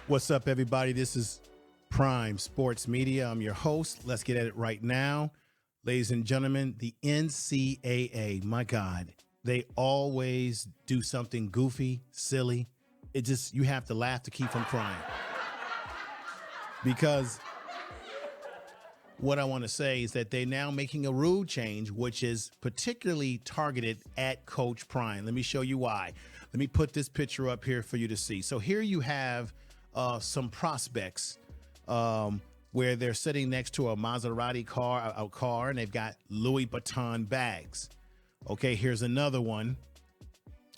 What's up, everybody? This is Prime Sports Media. I'm your host. Let's get at it right now. Ladies and gentlemen, the NCAA, my God, they always do something goofy, silly. It just, you have to laugh to keep from crying. Because what I want to say is that they're now making a rule change, which is particularly targeted at Coach Prime. Let me show you why. Let me put this picture up here for you to see. So here you have some prospects where they're sitting next to a Maserati car, and they've got Louis Vuitton bags. Okay, here's another one.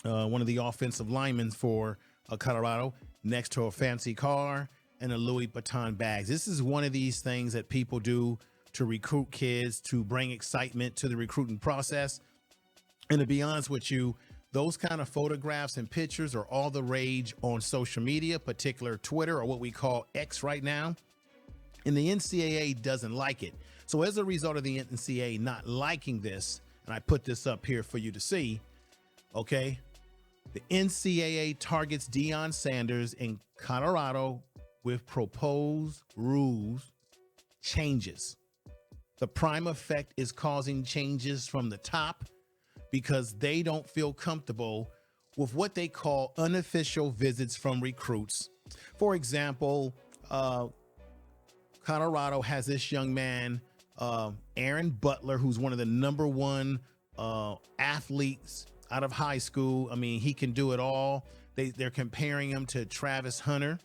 One of the offensive linemen for Colorado next to a fancy car and a Louis Vuitton bags. This is one of these things that people do to recruit kids, to bring excitement to the recruiting process. And to be honest with you, those kind of photographs and pictures are all the rage on social media, particular Twitter, or what we call X right now. And the NCAA doesn't like it. So as a result of the NCAA not liking this, and I put this up here for you to see, okay, the NCAA targets Deion Sanders in Colorado with proposed rules changes. The prime effect is causing changes from the top because they don't feel comfortable with what they call unofficial visits from recruits. For example, Colorado has this young man, Aaron Butler, who's one of the #1 athletes out of high school. I mean, he can do it all. They're comparing him to Travis Hunter,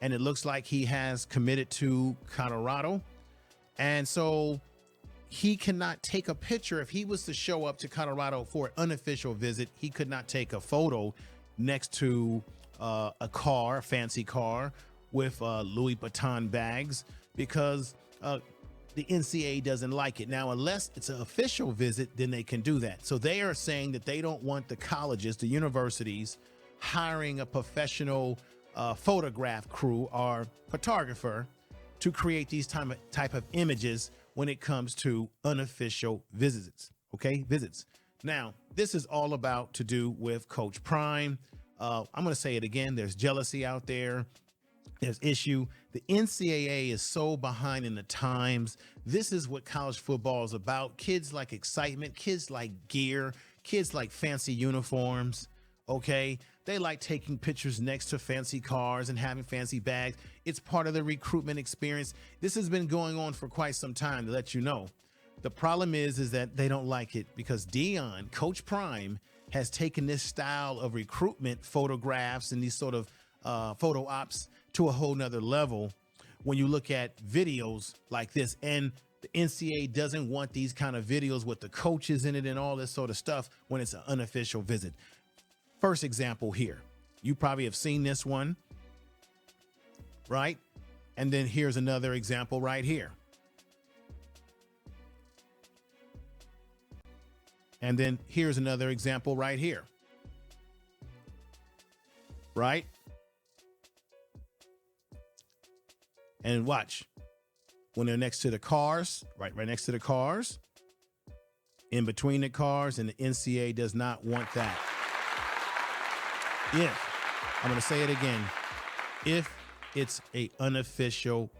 and it looks like he has committed to Colorado. And so he cannot take a picture. If he was to show up to Colorado for an unofficial visit, he could not take a photo next to a car, a fancy car with Louis Vuitton bags, because the NCAA doesn't like it. Now, unless it's an official visit, then they can do that. So they are saying that they don't want the colleges, the universities, hiring a professional photograph crew or photographer to create these type of images when it comes to unofficial visits. Okay, visits. Now, this is all about to do with Coach Prime. I'm going to say it again. There's jealousy out there. There's issue. The NCAA is so behind in the times. This is what college football is about. Kids like excitement. Kids like gear. Kids like fancy uniforms. Okay, they like taking pictures next to fancy cars and having fancy bags. It's part of the recruitment experience. This has been going on for quite some time, to let you know. The problem is that they don't like it because Deion, Coach Prime, has taken this style of recruitment photographs and these sort of photo ops to a whole nother level when you look at videos like this. And the NCAA doesn't want these kind of videos with the coaches in it and all this sort of stuff when it's an unofficial visit. First example here, you probably have seen this one, right? And then here's another example right here. And then here's another example right here. Right? And watch, when they're next to the cars, right next to the cars, in between the cars, and the NCAA does not want that. I'm going to say it again, if it's a unofficial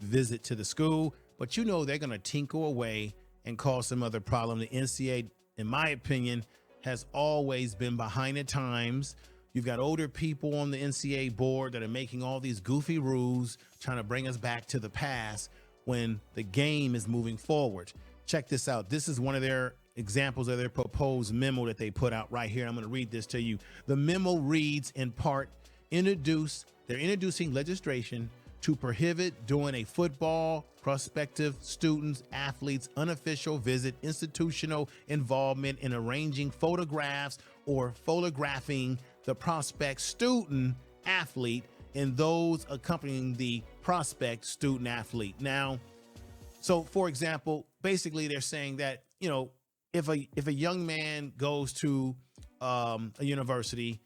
visit to the school, but you know they're going to tinkle away and cause some other problem. The NCAA, in my opinion, has always been behind the times. You've got older people on the NCAA board that are making all these goofy rules, trying to bring us back to the past when the game is moving forward. Check this out. This is one of their examples of their proposed memo that they put out right here. I'm going to read this to you. The memo reads in part, they're introducing legislation to prohibit doing a football, prospective students, athletes, unofficial visit, institutional involvement in arranging photographs or photographing the prospect student athlete and those accompanying the prospect student athlete. Now, so for example, basically they're saying that, you know, if a young man goes to a university,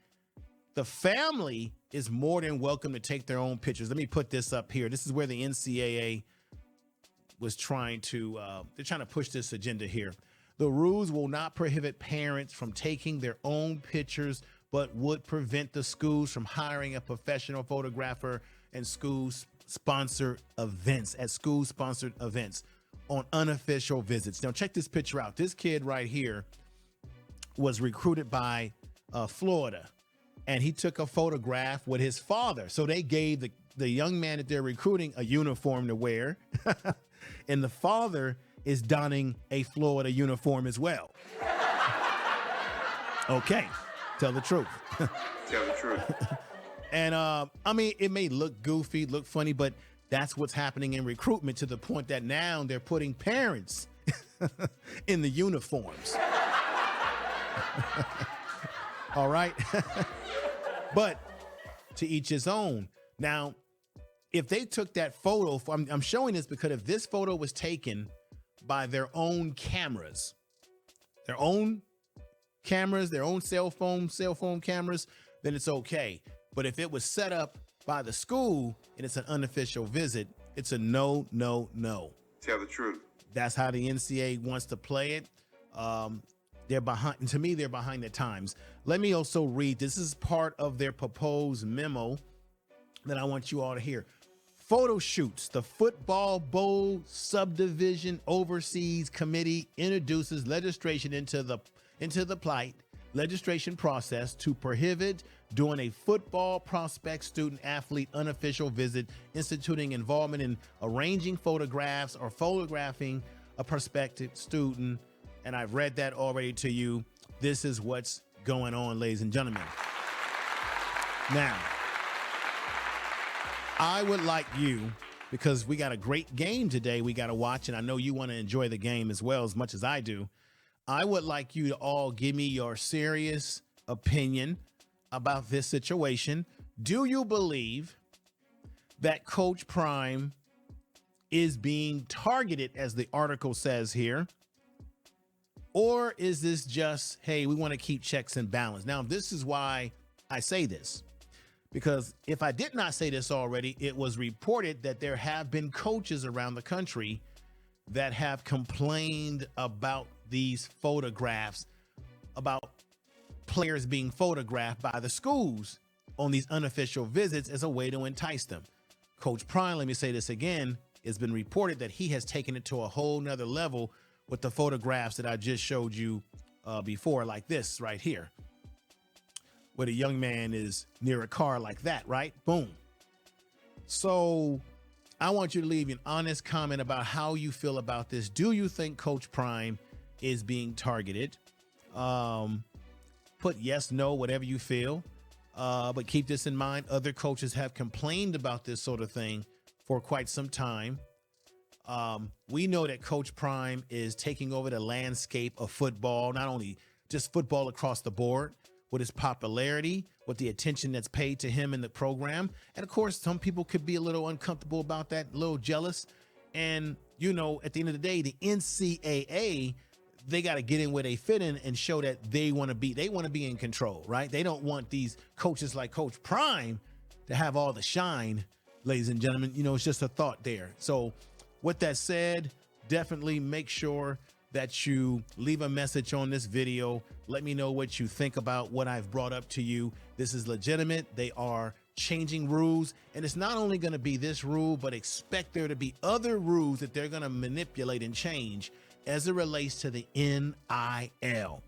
the family is more than welcome to take their own pictures. Let me put this up here. This is where the NCAA was trying to, they're trying to push this agenda here. The rules will not prohibit parents from taking their own pictures, but would prevent the schools from hiring a professional photographer and school-sponsored events, at school-sponsored events on unofficial visits. Now, check this picture out. This kid right here was recruited by Florida, and he took a photograph with his father. So they gave the young man that they're recruiting a uniform to wear, and the father is donning a Florida uniform as well. Okay, tell the truth. Tell the truth. And I mean, it may look goofy, look funny, but that's what's happening in recruitment, to the point that now they're putting parents in the uniforms. All right. But to each his own. Now, if they took that photo, I'm showing this because if this photo was taken by their own cameras, their own cell phone cameras, then it's okay. But if it was set up by the school and it's an unofficial visit, it's a no, no, no. Tell the truth. That's how the NCAA wants to play it. They're behind, to me, they're behind the times. Let me also read, this is part of their proposed memo that I want you all to hear. Photo shoots. The Football Bowl Subdivision Overseas Committee introduces legislation into the plight legislation process to prohibit doing a football prospect student athlete unofficial visit, instituting involvement in arranging photographs or photographing a prospective student. And I've read that already to you. This is what's going on, ladies and gentlemen. Now, I would like you, because we got a great game today we got to watch, and I know you want to enjoy the game as well as much as I do. I would like you to all give me your serious opinion about this situation. Do you believe that Coach Prime is being targeted, as the article says here? Or is this just, hey, we want to keep checks and balance? Now, this is why I say this, because if I did not say this already, it was reported that there have been coaches around the country that have complained about these photographs, about players being photographed by the schools on these unofficial visits as a way to entice them. Coach Prime, let me say this again, it's been reported that he has taken it to a whole nother level with the photographs that I just showed you before, like this right here, where the young man is near a car like that, right? Boom. So I want you to leave an honest comment about how you feel about this. Do you think Coach Prime is being targeted? Put yes, no, whatever you feel. But keep this in mind. Other coaches have complained about this sort of thing for quite some time. We know that Coach Prime is taking over the landscape of football, not only just football across the board, with his popularity, with the attention that's paid to him in the program. And of course, some people could be a little uncomfortable about that, a little jealous. And, you know, at the end of the day, the NCAA, they got to get in where they fit in and show that they want to be in control, right? They don't want these coaches like Coach Prime to have all the shine, ladies and gentlemen. You know, it's just a thought there. So with that said, definitely make sure that you leave a message on this video. Let me know what you think about what I've brought up to you. This is legitimate. They are changing rules, and it's not only going to be this rule, but expect there to be other rules that they're going to manipulate and change as it relates to the NIL.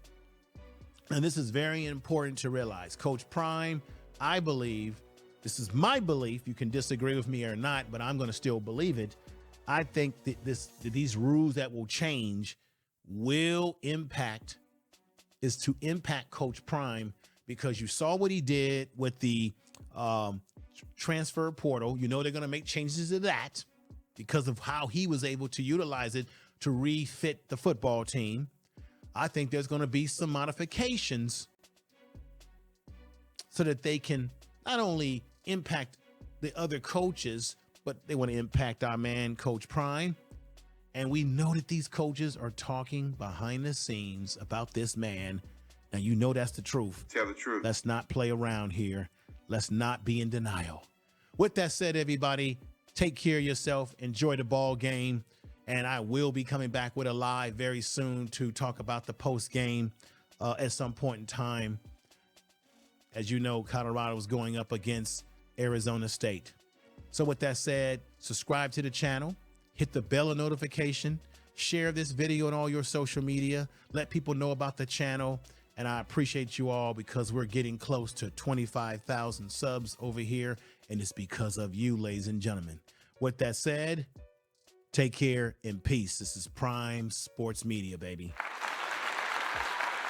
And this is very important to realize. Coach Prime, I believe, this is my belief, you can disagree with me or not, but I'm going to still believe it. I think that these rules that will change will impact Coach Prime, because you saw what he did with the transfer portal. You know they're going to make changes to that because of how he was able to utilize it to refit the football team. I think there's going to be some modifications so that they can not only impact the other coaches, but they want to impact our man, Coach Prime. And we know that these coaches are talking behind the scenes about this man. And you know that's the truth. Tell the truth. Let's not play around here. Let's not be in denial. With that said, everybody, take care of yourself. Enjoy the ball game. And I will be coming back with a live very soon to talk about the post game at some point in time. As you know, Colorado is going up against Arizona State. So with that said, subscribe to the channel, hit the bell notification, share this video on all your social media, let people know about the channel. And I appreciate you all because we're getting close to 25,000 subs over here. And it's because of you, ladies and gentlemen. With that said, take care and peace. This is Prime Sports Media, baby.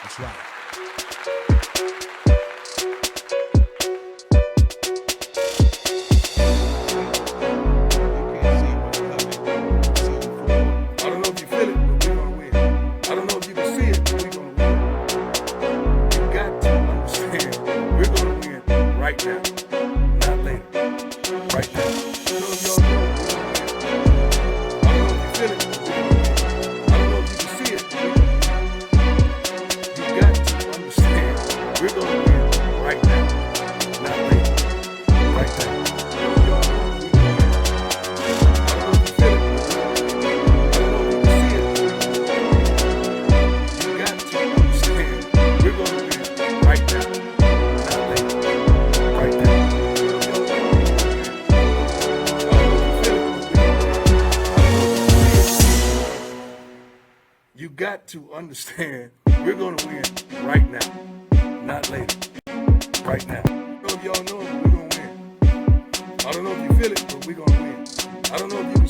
That's right. You got to understand, we're going to win right now, not later. Right now. I don't know if y'all know it, but we're going to win. I don't know if you feel it, but we're going to win. I don't know if you can